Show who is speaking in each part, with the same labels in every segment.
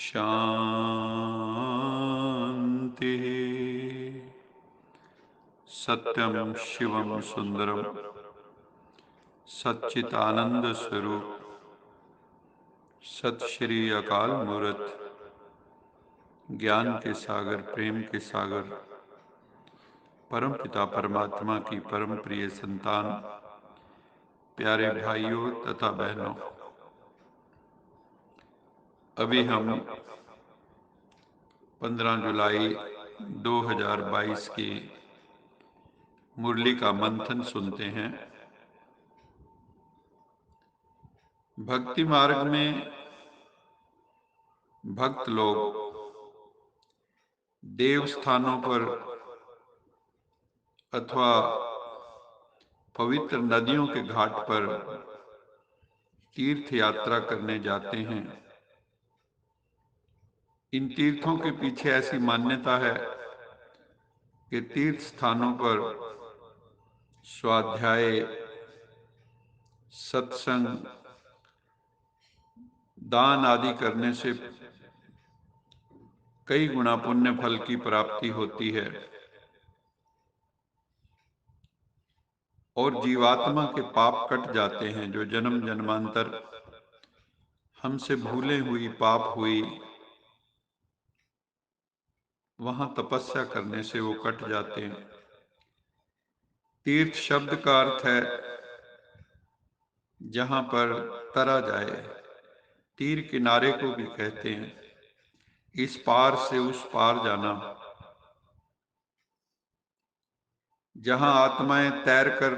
Speaker 1: शांति। सत्यम शिवम सुंदरम सच्चिदानंद स्वरूप सत श्री अकाल मूर्त ज्ञान के सागर, प्रेम के सागर, परम पिता परमात्मा की परम प्रिय संतान, प्यारे भाइयों तथा बहनों, अभी हम 15 जुलाई 2022 की मुरली का मंथन सुनते हैं। भक्ति मार्ग में भक्त लोग देव स्थानों पर अथवा पवित्र नदियों के घाट पर तीर्थ यात्रा करने जाते हैं। इन तीर्थों के पीछे ऐसी मान्यता है कि तीर्थ स्थानों पर स्वाध्याय, सत्संग, दान आदि करने से कई गुना पुण्य फल की प्राप्ति होती है और जीवात्मा के पाप कट जाते हैं। जो जन्म जन्मांतर हमसे भूले हुई पाप हुई, वहां तपस्या करने से वो कट जाते हैं। तीर्थ शब्द का अर्थ है जहां पर तरा जाए। तीर किनारे को भी कहते हैं। इस पार से उस पार जाना, जहां आत्माएं तैरकर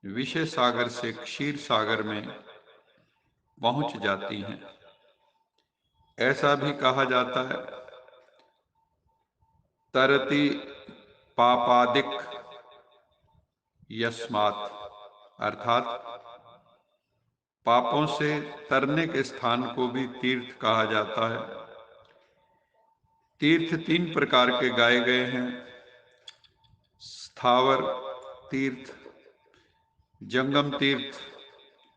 Speaker 1: विषय सागर से क्षीर सागर में पहुंच जाती हैं। ऐसा भी कहा जाता है, तरति पापादिक यस्मात्, अर्थात पापों से तरने के स्थान को भी तीर्थ कहा जाता है। तीर्थ 3 प्रकार के गाए गए हैं: स्थावर तीर्थ, जंगम तीर्थ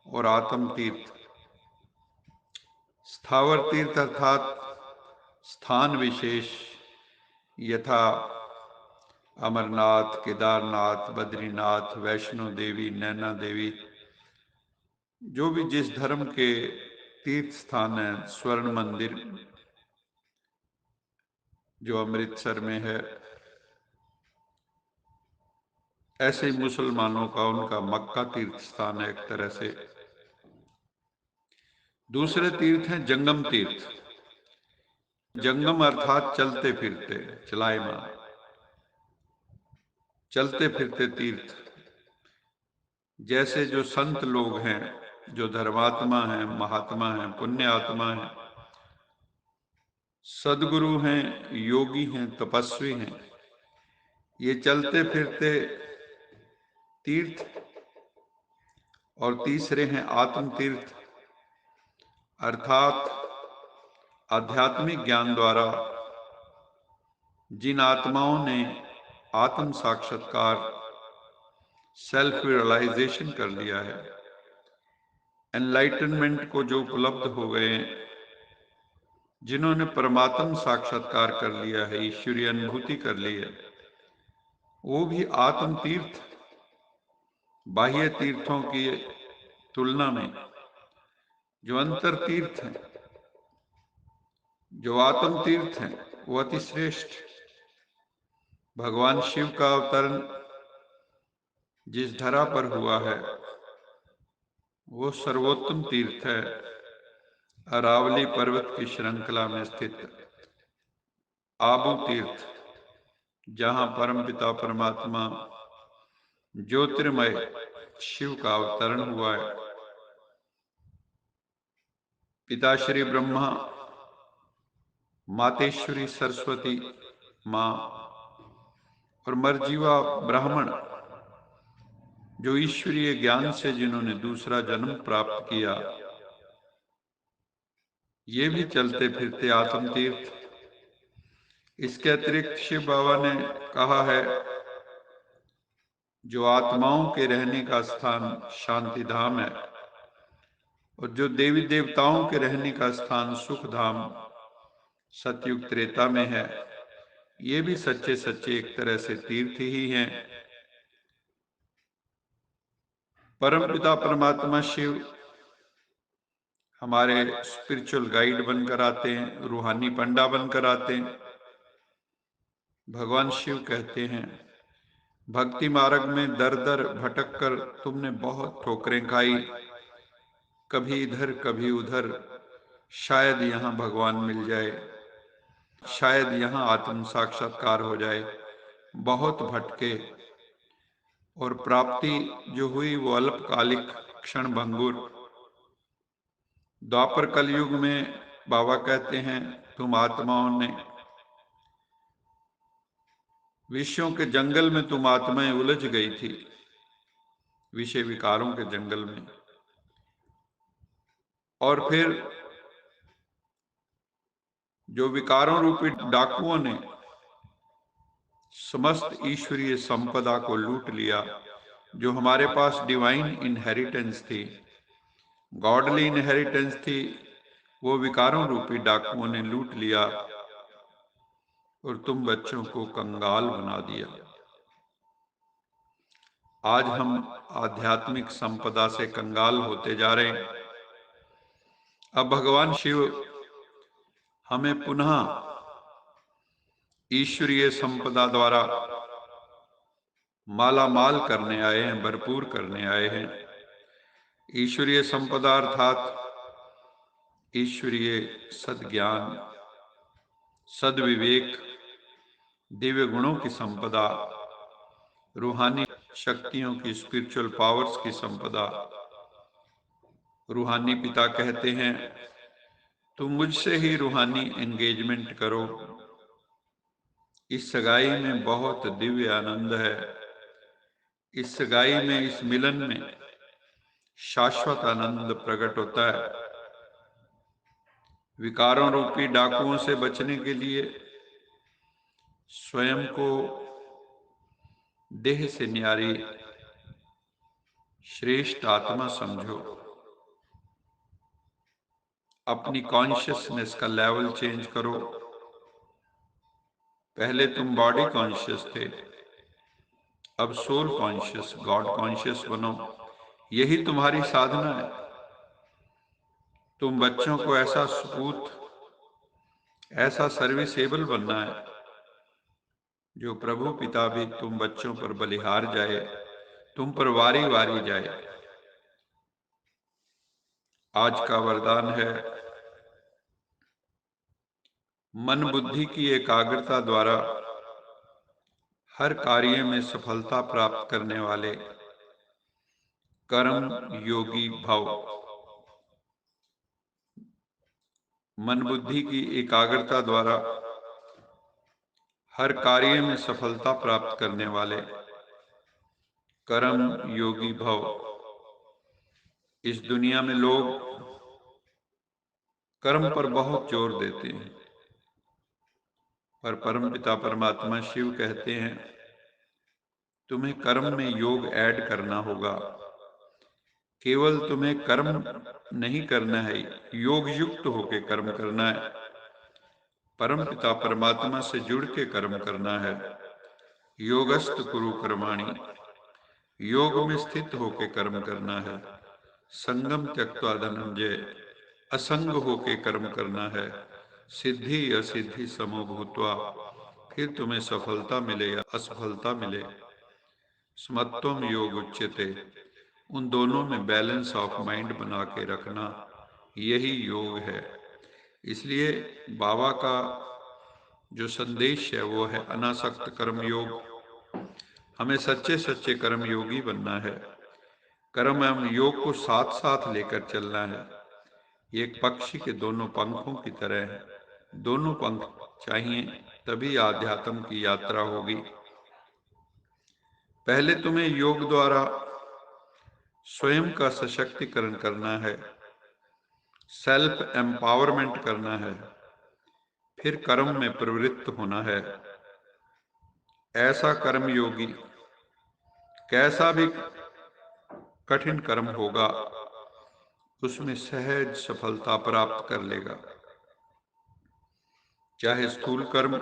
Speaker 1: और आत्म तीर्थ। स्थावर तीर्थ अर्थात स्थान विशेष, यथा अमरनाथ, केदारनाथ, बद्रीनाथ, वैष्णो देवी, नैना देवी, जो भी जिस धर्म के तीर्थ स्थान है। स्वर्ण मंदिर जो अमृतसर में है, ऐसे ही मुसलमानों का उनका मक्का तीर्थ स्थान है एक तरह से। दूसरे तीर्थ हैं जंगम तीर्थ। जंगम अर्थात चलते फिरते, चलायमान, चलते फिरते तीर्थ। जैसे जो संत लोग हैं, जो धर्मात्मा हैं, महात्मा हैं, पुण्य आत्मा हैं, सदगुरु हैं, योगी हैं, तपस्वी हैं, ये चलते फिरते तीर्थ। और तीसरे हैं आत्म तीर्थ, अर्थात आध्यात्मिक ज्ञान द्वारा जिन आत्माओं ने आत्म साक्षात्कार, सेल्फ रियलाइजेशन कर लिया है, एनलाइटनमेंट को जो उपलब्ध हो गए, जिन्होंने परमात्म साक्षात्कार कर लिया है, ईश्वरीय अनुभूति कर ली है, वो भी आत्म तीर्थ बाह्य तीर्थों की तुलना में जो अंतर तीर्थ हैं, जो आत्म तीर्थ हैं, वो अति श्रेष्ठ। भगवान शिव का अवतरण जिस धरा पर हुआ है, वो सर्वोत्तम तीर्थ है। अरावली पर्वत की श्रृंखला में स्थित आबू तीर्थ, जहां परमपिता परमात्मा ज्योतिर्मय शिव का अवतरण हुआ है। पिता श्री ब्रह्मा, मातेश्वरी सरस्वती माँ और मरजीवा ब्राह्मण, जो ईश्वरीय ज्ञान से जिन्होंने दूसरा जन्म प्राप्त किया, ये भी चलते फिरते आत्म तीर्थ। इसके अतिरिक्त शिव बाबा ने कहा है, जो आत्माओं के रहने का स्थान शांति धाम है, और जो देवी देवताओं के रहने का स्थान सुख धाम सतयुग त्रेता में है, ये भी सच्चे सच्चे एक तरह से तीर्थ ही हैं। परमपिता परमात्मा शिव हमारे स्पिरिचुअल गाइड बनकर आते हैं, रूहानी पंडा बनकर आते हैं। भगवान शिव कहते हैं, भक्ति मार्ग में दर दर भटक कर तुमने बहुत ठोकरें खाई, कभी इधर कभी उधर, शायद यहाँ भगवान मिल जाए, शायद यहाँ आत्म साक्षात्कार हो जाए। बहुत भटके और प्राप्ति जो हुई वो अल्पकालिक क्षण भंगुर। द्वापर कलयुग में बाबा कहते हैं, तुम आत्माओं ने विषयों के जंगल में, तुम आत्माएं उलझ गई थी, विषय विकारों के जंगल में। और फिर जो विकारों रूपी डाकुओं ने समस्त ईश्वरीय संपदा को लूट लिया, जो हमारे पास डिवाइन इनहेरिटेंस थी, गॉडली इनहेरिटेंस थी, वो विकारों रूपी डाकुओं ने लूट लिया और तुम बच्चों को कंगाल बना दिया। आज हम आध्यात्मिक संपदा से कंगाल होते जा रहे हैं। अब भगवान शिव हमें पुनः ईश्वरीय संपदा द्वारा माला माल करने आए हैं, भरपूर करने आए हैं। ईश्वरीय संपदा अर्थात ईश्वरीय सद्ज्ञान, सद्विवेक, दिव्य गुणों की संपदा, रूहानी शक्तियों की, स्पिरिचुअल पावर्स की संपदा। रूहानी पिता कहते हैं, तुम मुझसे ही रूहानी एंगेजमेंट करो। इस सगाई में बहुत दिव्य आनंद है। इस सगाई में, इस मिलन में शाश्वत आनंद प्रकट होता है। विकारों रूपी डाकुओं से बचने के लिए स्वयं को देह से न्यारी श्रेष्ठ आत्मा समझो। अपनी कॉन्शियसनेस का लेवल चेंज करो। पहले तुम बॉडी कॉन्शियस थे, अब सोल कॉन्शियस, गॉड कॉन्शियस बनो। यही तुम्हारी साधना है। तुम बच्चों को ऐसा सपूत, ऐसा सर्विसेबल बनना है जो प्रभु पिता भी तुम बच्चों पर बलिहार जाए, तुम पर वारी वारी जाए। आज का वरदान है, मन बुद्धि की एकाग्रता द्वारा हर कार्य में सफलता प्राप्त करने वाले कर्म योगी भव। मन बुद्धि की एकाग्रता द्वारा हर कार्य में सफलता प्राप्त करने वाले कर्म योगी भव। इस दुनिया में लोग कर्म पर बहुत जोर देते हैं, पर परमपिता परमात्मा शिव कहते हैं, तुम्हें कर्म में योग ऐड करना होगा। केवल तुम्हें कर्म नहीं करना है, योग युक्त होकर कर्म करना है। परमपिता परमात्मा से जुड़ के कर्म करना है। योगस्त कुरु कर्माणि, योग में स्थित होकर कर्म करना है। संगम त्यक्त्वा धनंजय, असंग होके कर्म करना है। सिद्धि असिद्धि समो भूत्वा, फिर तुम्हें सफलता मिले या असफलता मिले। स्मत्वम योग उच्यते, उन दोनों में बैलेंस ऑफ माइंड बना के रखना, यही योग है। इसलिए बाबा का जो संदेश है वो है अनासक्त कर्म योग। हमें सच्चे सच्चे कर्म योगी बनना है। कर्म एवं योग को साथ साथ लेकर चलना है। ये एक पक्षी के दोनों पंखों की तरह है। दोनों पंख चाहिए तभी आध्यात्म की यात्रा होगी। पहले तुम्हें योग द्वारा स्वयं का सशक्तिकरण करना है, सेल्फ एम्पावरमेंट करना है, फिर कर्म में प्रवृत्त होना है। ऐसा कर्म योगी कैसा भी कठिन कर्म होगा उसमें सहज सफलता प्राप्त कर लेगा। चाहे स्थूल कर्म,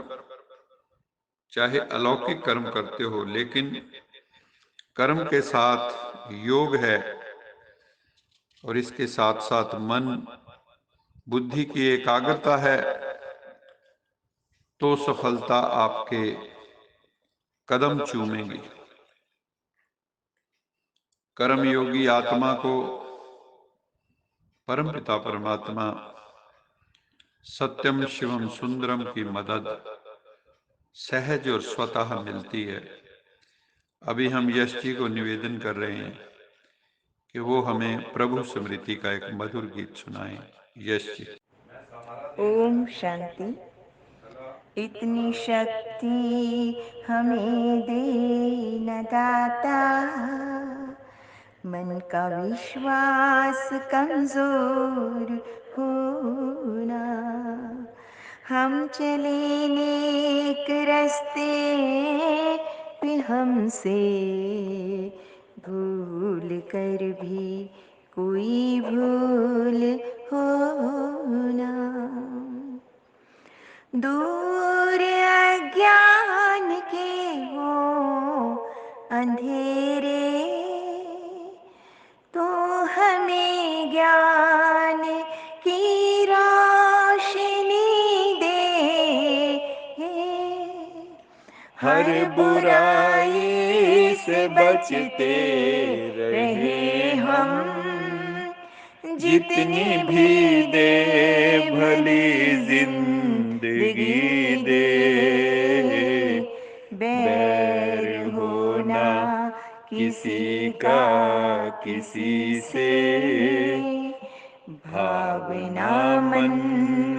Speaker 1: चाहे अलौकिक कर्म करते हो, लेकिन कर्म के साथ योग है और इसके साथ साथ मन बुद्धि की एकाग्रता है, तो सफलता आपके कदम चूमेगी। कर्मयोगी आत्मा को परमपिता परमात्मा सत्यम शिवम सुंदरम की मदद सहज और स्वतः मिलती है। अभी हम यश जी को निवेदन कर रहे हैं कि वो हमें प्रभु स्मृति का एक मधुर गीत सुनाएं। यश जी।
Speaker 2: ओम शांति। इतनी शक्ति हमें दे न दाता, मन का विश्वास कमजोर होना। हम चले नेक रास्ते पे, हमसे भूल कर भी कोई भूल होना। दूर अज्ञान के हो अंधेरे, तो हमें ज्ञान की रोशनी दे।
Speaker 3: हर बुराई से बचते रहे हम, जितनी भी दे भली जिंदगी दे। बैर होना किसी का किसी से, भावना मन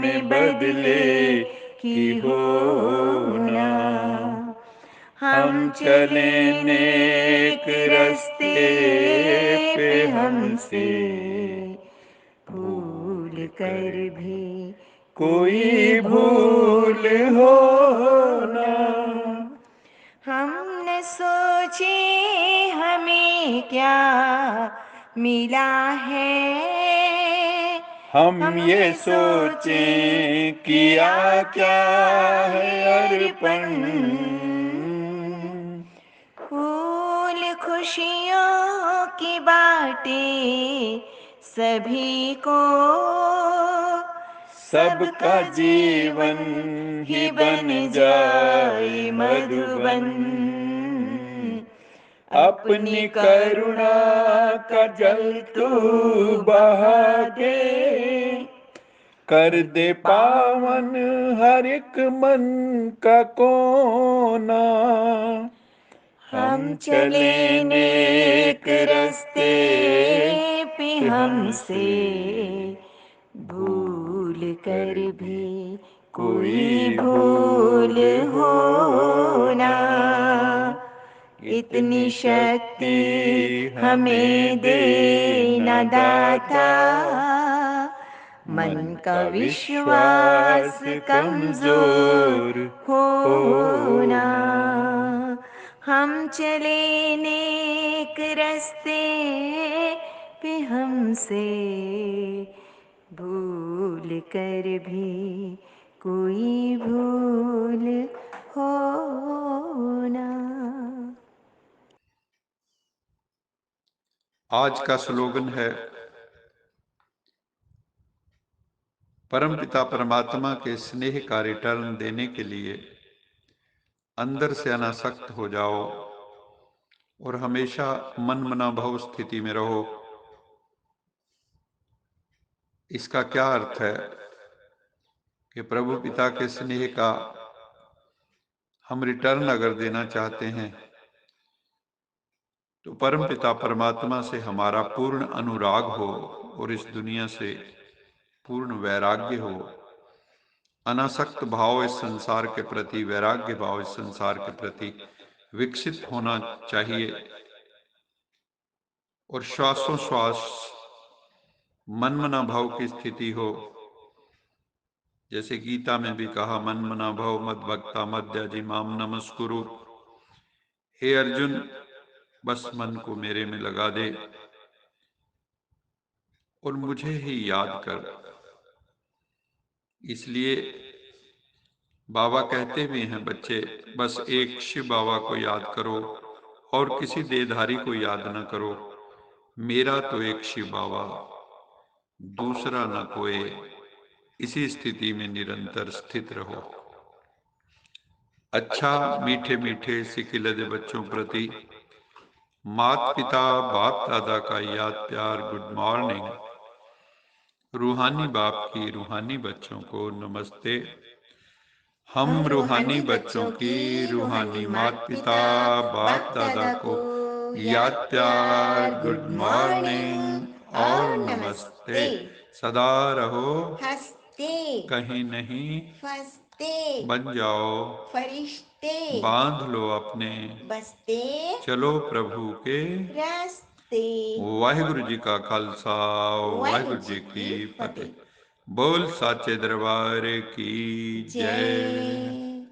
Speaker 3: में बदले की होना। हम चले नेक रास्ते पे, हमसे भूल कर भी कोई भूल होना।
Speaker 2: हम न सोचे हमें क्या मिला है,
Speaker 3: हम ये सोचें किया क्या है अर्पण।
Speaker 2: फूल खुशियों की बाटे सभी को,
Speaker 3: सबका जीवन ही बन जाए मधुबन। अपनी करुणा का जल तू बहा दे, कर दे पावन हर एक मन का कोना। हम चले नेक रास्ते
Speaker 2: पे, हमसे भूल कर भी कोई भूल होना। इतनी शक्ति हमें दे न दाता, मन का विश्वास कमजोर होना। हम चले नेक रास्ते पे, हमसे भूल कर भी कोई भूल होना।
Speaker 1: आज का स्लोगन है, परमपिता परमात्मा के स्नेह का रिटर्न देने के लिए अंदर से अनासक्त हो जाओ और हमेशा मन मना भाव स्थिति में रहो। इसका क्या अर्थ है कि प्रभु पिता के स्नेह का हम रिटर्न अगर देना चाहते हैं, तो परम पिता परमात्मा से हमारा पूर्ण अनुराग हो और इस दुनिया से पूर्ण वैराग्य हो। अनासक्त भाव इस संसार के प्रति, वैराग्य भाव इस संसार के प्रति विकसित होना चाहिए और श्वासों श्वास मनमना भाव की स्थिति हो। जैसे गीता में भी कहा, मनमना भाव मद भक्ता मद्याजी माम नमस्कुरु। हे अर्जुन, बस मन को मेरे में लगा दे। और मुझे ही याद कर। इसलिए बाबा कहते भी हैं बच्चे, बस एक शिव बाबा को याद करो और किसी देहधारी को याद न करो। मेरा तो एक शिव बाबा, दूसरा न कोई। इसी स्थिति में निरंतर स्थित रहो। अच्छा मीठे मीठे सिकिलद बच्चों प्रति मात पिता बाप दादा का याद प्यार, गुड मॉर्निंग। रूहानी बाप की रूहानी बच्चों को नमस्ते। हम रूहानी बच्चों की रूहानी मात पिता बाप दादा को याद प्यार, गुड मॉर्निंग और नमस्ते। सदा रहो
Speaker 2: हंसते
Speaker 1: कहीं नहीं
Speaker 2: फंसते
Speaker 1: बन जाओ,
Speaker 2: फरिश्ते
Speaker 1: बांध लो अपने
Speaker 2: बसते
Speaker 1: चलो प्रभु के
Speaker 2: रास्ते।
Speaker 1: वाहिगुरु जी का खालसा, वाहिगुरु जी की फतेह। बोल साचे दरबार की जय।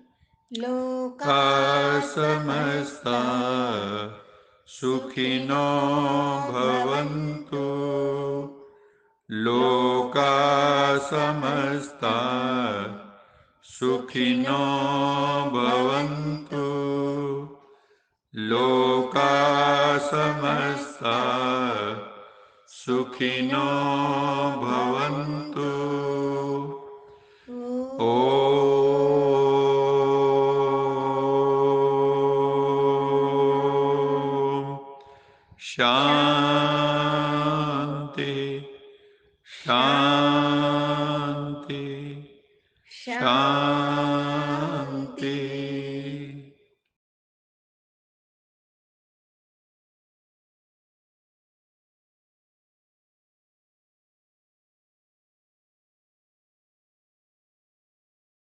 Speaker 2: लोका
Speaker 1: का
Speaker 2: समस्ता
Speaker 1: समस्ता सुखिनो भवन्तु। लोका समस्ता सुखिनो भवन्तु। लोका समस्ता सुखिनो भवन्तु। शांति शांति।